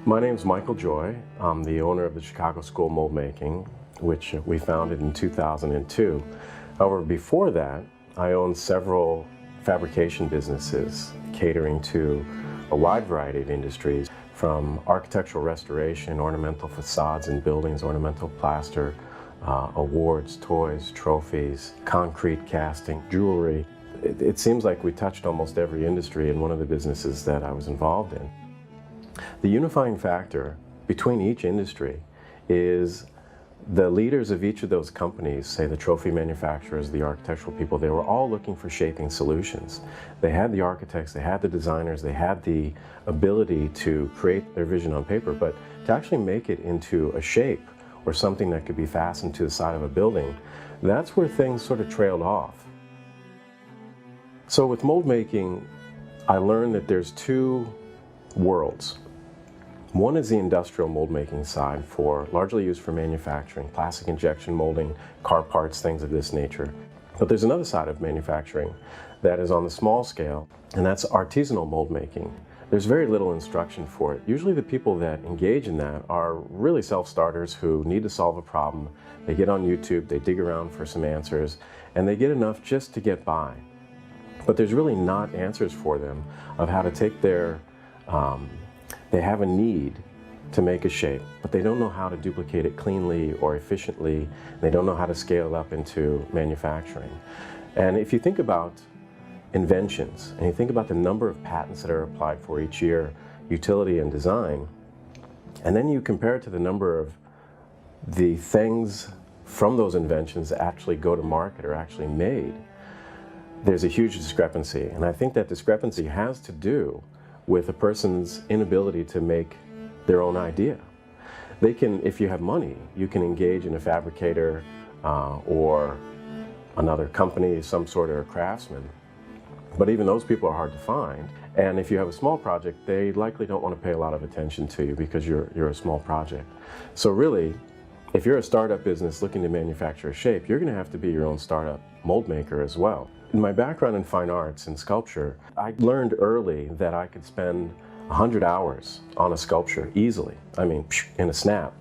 My name is Michael Joy. I'm the owner of the Chicago School of Mold Making, which we founded in 2002. However, before that, I owned several fabrication businesses catering to a wide variety of industries, from architectural restoration, ornamental facades and buildings, ornamental plaster, awards, toys, trophies, concrete casting, jewelry. It seems like we touched almost every industry in one of the businesses that I was involved in. The unifying factor between each industry is the leaders of each of those companies, say the trophy manufacturers, the architectural people, they were all looking for shaping solutions. They had the architects, they had the designers, they had the ability to create their vision on paper, but to actually make it into a shape or something that could be fastened to the side of a building, that's where things sort of trailed off. So with mold making, I learned that there's two worlds. One is the industrial mold making side, largely used for manufacturing, plastic injection molding, car parts, things of this nature. But there's another side of manufacturing that is on the small scale, and that's artisanal mold making. There's very little instruction for it. Usually the people that engage in that are really self-starters who need to solve a problem. They get on YouTube, they dig around for some answers, and they get enough just to get by. But there's really not answers for them of how to take their they have a need to make a shape, but they don't know how to duplicate it cleanly or efficiently. They don't know how to scale up into manufacturing. And if you think about inventions, and you think about the number of patents that are applied for each year, utility and design, and then you compare it to the number of the things from those inventions that actually go to market or actually made, there's a huge discrepancy. And I think that discrepancy has to do with a person's inability to make their own idea. They can, if you have money, you can engage in a fabricator or another company, some sort of craftsman. But even those people are hard to find. And if you have a small project, they likely don't want to pay a lot of attention to you because you're a small project. So really, if you're a startup business looking to manufacture a shape, you're going to have to be your own startup mold maker as well. In my background in fine arts and sculpture, I learned early that I could spend 100 hours on a sculpture easily, I mean, in a snap.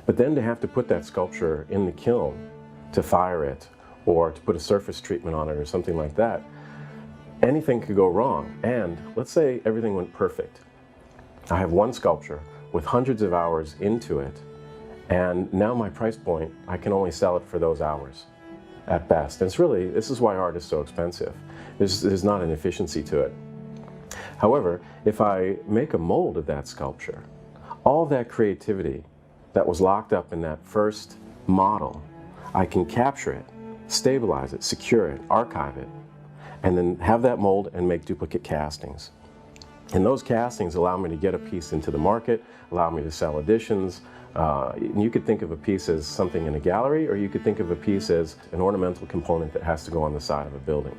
But then to have to put that sculpture in the kiln to fire it, or to put a surface treatment on it or something like that, anything could go wrong. And let's say everything went perfect. I have one sculpture with hundreds of hours into it, and now my price point, I can only sell it for those hours at best. And this is why art is so expensive. There's not an efficiency to it. However, if I make a mold of that sculpture, all of that creativity that was locked up in that first model, I can capture it, stabilize it, secure it, archive it, and then have that mold and make duplicate castings. And those castings allow me to get a piece into the market, allow me to sell editions. You could think of a piece as something in a gallery, or you could think of a piece as an ornamental component that has to go on the side of a building.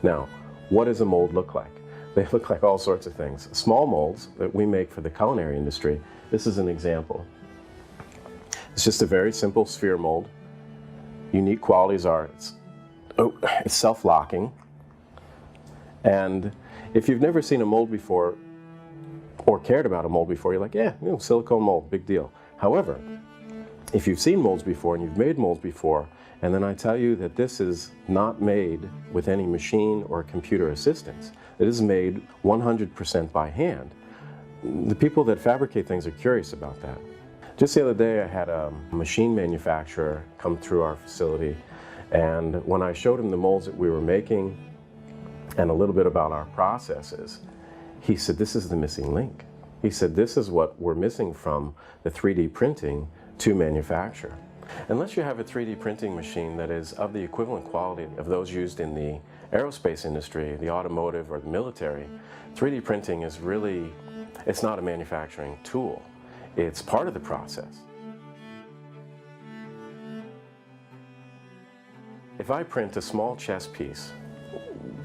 Now, what does a mold look like? They look like all sorts of things. Small molds that we make for the culinary industry, this is an example. It's just a very simple sphere mold. Unique qualities are it's self-locking. And if you've never seen a mold before or cared about a mold before, you're like, yeah, silicone mold, big deal. However, if you've seen molds before and you've made molds before, and then I tell you that this is not made with any machine or computer assistance, it is made 100% by hand, the people that fabricate things are curious about that. Just the other day I had a machine manufacturer come through our facility, and when I showed him the molds that we were making and a little bit about our processes, he said, this is the missing link. He said, this is what we're missing from the 3D printing to manufacture. Unless you have a 3D printing machine that is of the equivalent quality of those used in the aerospace industry, the automotive, or the military, 3D printing is really, it's not a manufacturing tool. It's part of the process. If I print a small chess piece,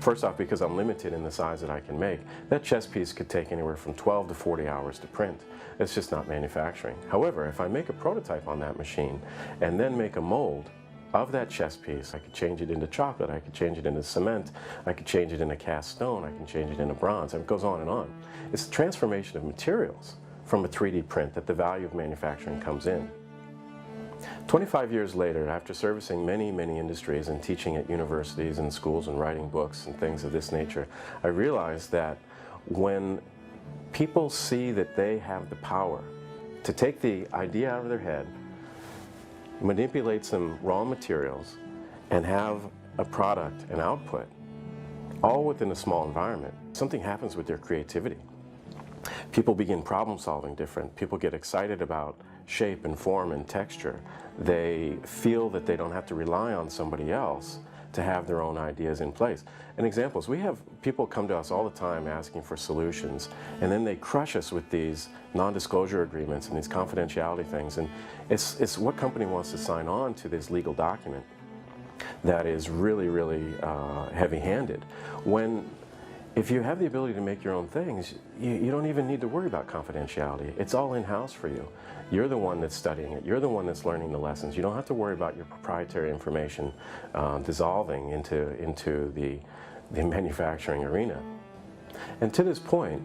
first off, because I'm limited in the size that I can make, that chess piece could take anywhere from 12 to 40 hours to print. It's just not manufacturing. However, if I make a prototype on that machine and then make a mold of that chess piece, I could change it into chocolate, I could change it into cement, I could change it into cast stone, I can change it into bronze, and it goes on and on. It's the transformation of materials from a 3D print that the value of manufacturing comes in. 25 years later, after servicing many, many industries and teaching at universities and schools and writing books and things of this nature, I realized that when people see that they have the power to take the idea out of their head, manipulate some raw materials, and have a product, an output, all within a small environment, something happens with their creativity. People begin problem solving different. People get excited about shape and form and texture. They feel that they don't have to rely on somebody else to have their own ideas in place. And examples, we have people come to us all the time asking for solutions, and then they crush us with these non-disclosure agreements and these confidentiality things. And it's what company wants to sign on to this legal document that is really, really heavy-handed. If you have the ability to make your own things, you don't even need to worry about confidentiality. It's all in-house for you. You're the one that's studying it. You're the one that's learning the lessons. You don't have to worry about your proprietary information dissolving into the manufacturing arena. And to this point,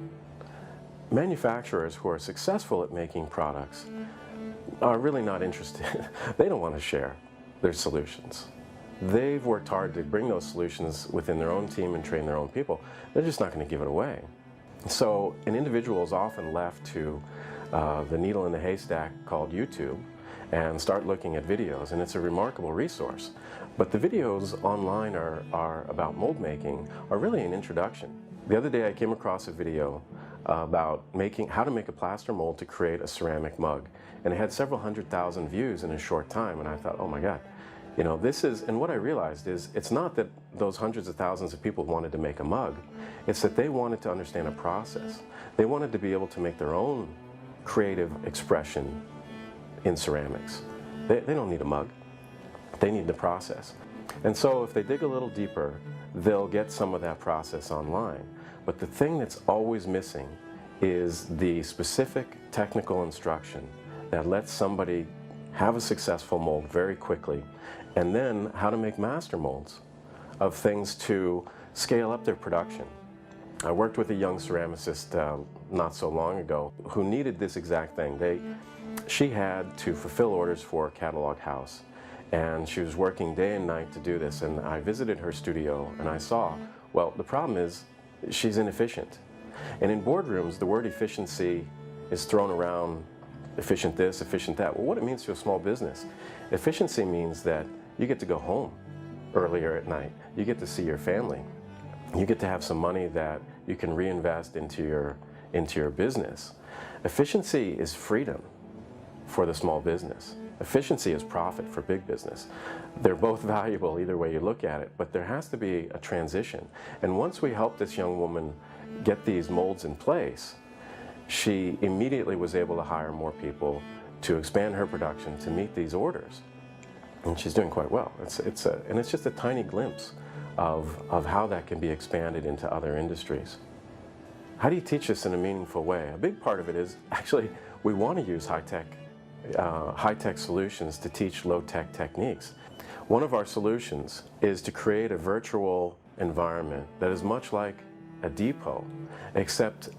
manufacturers who are successful at making products are really not interested. They don't want to share their solutions. They've worked hard to bring those solutions within their own team and train their own people. They're just not going to give it away. So an individual is often left to the needle in the haystack called YouTube and start looking at videos, and it's a remarkable resource. But the videos online are about mold making are really an introduction. The other day I came across a video about how to make a plaster mold to create a ceramic mug, and it had several 100,000 views in a short time, and I thought, oh my God. You know, and what I realized is it's not that those hundreds of thousands of people wanted to make a mug, it's that they wanted to understand a process. They wanted to be able to make their own creative expression in ceramics. They don't need a mug, they need the process. And so if they dig a little deeper, they'll get some of that process online. But the thing that's always missing is the specific technical instruction that lets somebody have a successful mold very quickly, and then how to make master molds of things to scale up their production. I worked with a young ceramicist not so long ago who needed this exact thing. She had to fulfill orders for a catalog house, and she was working day and night to do this, and I visited her studio and I saw, well, the problem is she's inefficient. And in boardrooms, the word efficiency is thrown around, efficient this, efficient that. Well, what it means to a small business, efficiency means that you get to go home earlier at night. You get to see your family. You get to have some money that you can reinvest into your business. Efficiency is freedom for the small business. Efficiency is profit for big business. They're both valuable either way you look at it, but there has to be a transition. And once we helped this young woman get these molds in place, she immediately was able to hire more people to expand her production to meet these orders. And she's doing quite well. And it's just a tiny glimpse of how that can be expanded into other industries. How do you teach this in a meaningful way? A big part of it is actually we want to use high-tech solutions to teach low-tech techniques. One of our solutions is to create a virtual environment that is much like a depot, except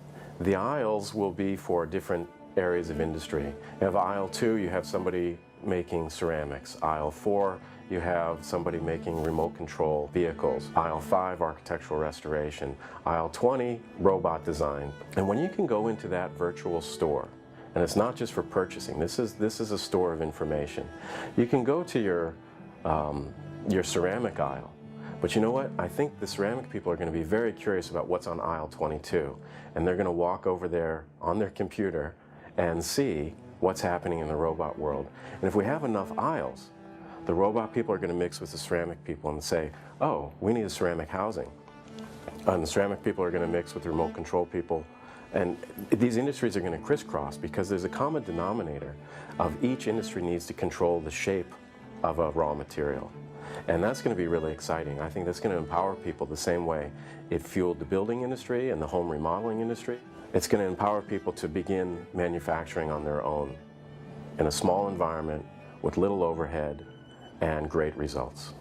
the aisles will be for different areas of industry. You have aisle 2, you have somebody making ceramics. Aisle 4, you have somebody making remote control vehicles. Aisle 5, architectural restoration. Aisle 20, robot design. And when you can go into that virtual store, and it's not just for purchasing, this is a store of information. You can go to your ceramic aisle, but you know what? I think the ceramic people are going to be very curious about what's on aisle 22, and they're going to walk over there on their computer and see what's happening in the robot world. And if we have enough aisles, the robot people are going to mix with the ceramic people and say, oh, we need a ceramic housing. And the ceramic people are going to mix with the remote control people. And these industries are going to crisscross because there's a common denominator of each industry needs to control the shape of a raw material. And that's going to be really exciting. I think that's going to empower people the same way it fueled the building industry and the home remodeling industry. It's going to empower people to begin manufacturing on their own in a small environment with little overhead and great results.